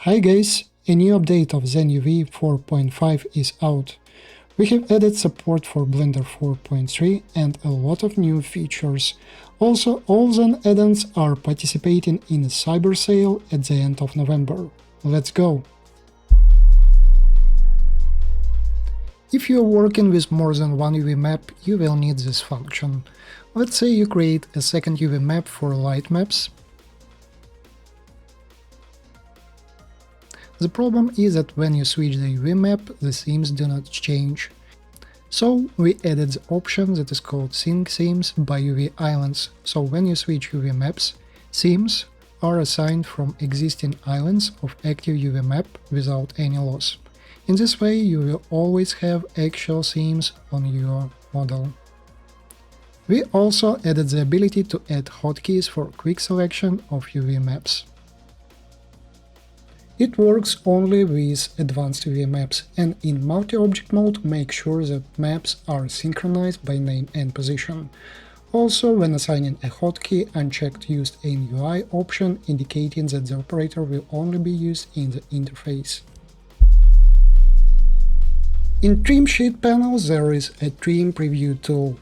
Hi guys, a new update of ZenUV 4.5 is out. We have added support for Blender 4.3 and a lot of new features. Also, all Zen add-ons are participating in a cyber sale at the end of November. Let's go! If you are working with more than one UV map, you will need this function. Let's say you create a second UV map for light maps. The problem is that when you switch the UV map, the themes do not change. So we added the option that is called Sync Themes by UV Islands, so when you switch UV maps, themes are assigned from existing islands of active UV map without any loss. In this way you will always have actual themes on your model. We also added the ability to add hotkeys for quick selection of UV maps. It works only with advanced UV maps, and in multi-object mode make sure that maps are synchronized by name and position. Also, when assigning a hotkey, unchecked Used in UI option, indicating that the operator will only be used in the interface. In Trim Sheet panel there is a Trim Preview tool.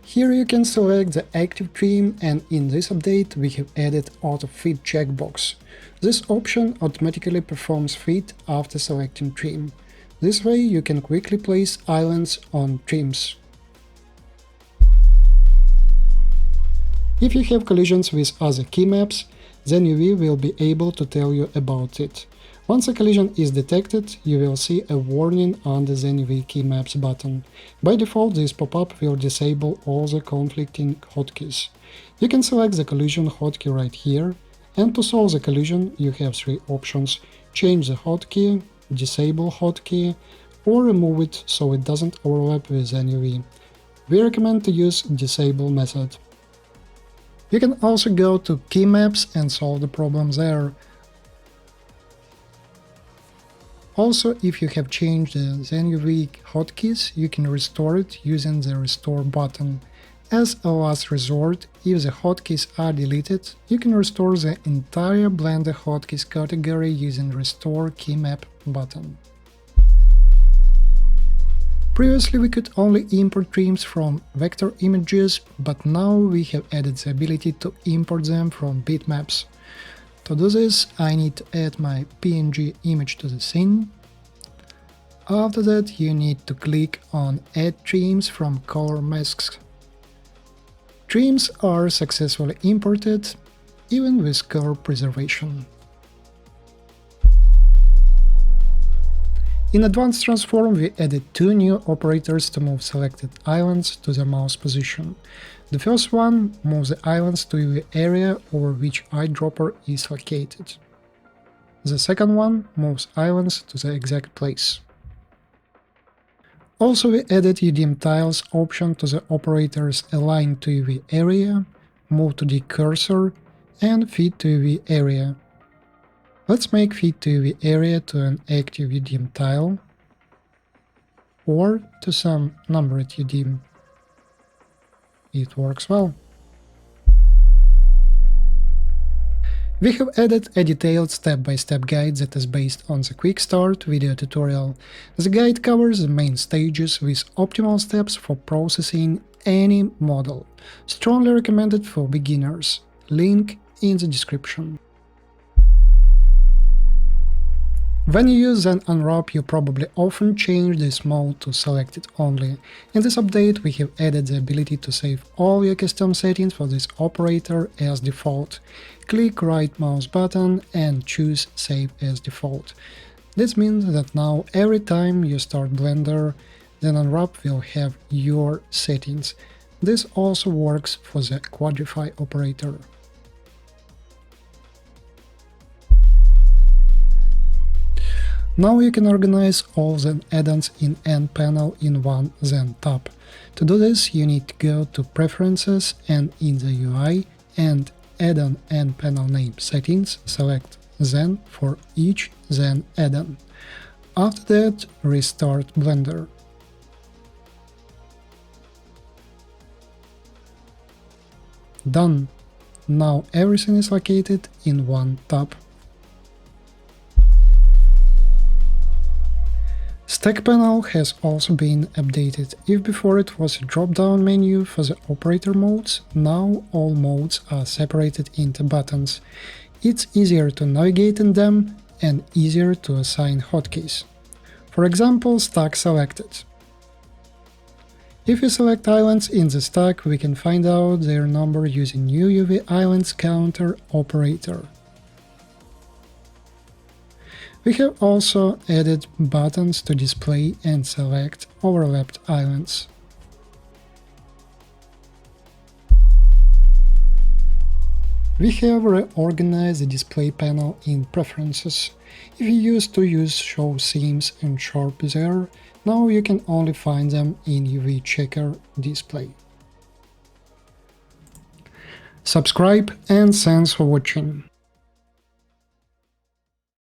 Here you can select the active trim, and in this update we have added Auto Fit checkbox. This option automatically performs fit after selecting trim. This way you can quickly place islands on trims. If you have collisions with other key maps, ZenUV will be able to tell you about it. Once a collision is detected, you will see a warning on the ZenUV Key Maps button. By default, this pop-up will disable all the conflicting hotkeys. You can select the collision hotkey right here, and to solve the collision you have three options: change the hotkey, disable hotkey, or remove it so it doesn't overlap with ZenUV. We recommend to use disable method. You can also go to Key Maps and solve the problem there. Also, if you have changed the ZenUV hotkeys, you can restore it using the Restore button. As a last resort, if the hotkeys are deleted, you can restore the entire Blender hotkeys category using Restore Key Map button. Previously we could only import trims from vector images, but now we have added the ability to import them from bitmaps. To do this, I need to add my PNG image to the scene. After that, you need to click on Add Trims from Color Masks. Trims are successfully imported, even with color preservation. In Advanced Transform we added two new operators to move selected islands to their mouse position. The first one moves the islands to the area over which eyedropper is located. The second one moves islands to the exact place. Also we added UDIM tiles option to the operators Align to UV area, Move to the cursor, and Fit to UV area. Let's make Fit to UV area to an active UDIM tile, or to some numbered UDIM. It works well. We have added a detailed step-by-step guide that is based on the Quick Start video tutorial. The guide covers the main stages with optimal steps for processing any model. Strongly recommended for beginners. Link in the description. When you use Zen Unwrap, you probably often change this mode to Selected only. In this update we have added the ability to save all your custom settings for this operator as default. Click right mouse button and choose Save as Default. This means that now every time you start Blender, Zen Unwrap will have your settings. This also works for the Quadrify operator. Now you can organize all Zen add-ons in End panel in one Zen tab. To do this, you need to go to Preferences and in the UI and Add-on End panel name settings, select Zen for each Zen add-on. After that, restart Blender. Done. Now everything is located in one tab. Stack panel has also been updated. If before it was a drop-down menu for the operator modes, now all modes are separated into buttons. It's easier to navigate in them and easier to assign hotkeys. For example, stack selected. If we select islands in the stack, we can find out their number using new UV islands counter operator. We have also added buttons to display and select overlapped islands. We have reorganized the display panel in Preferences. If you used to use Show Seams and Sharp there, now you can only find them in UV Checker display. Subscribe and thanks for watching.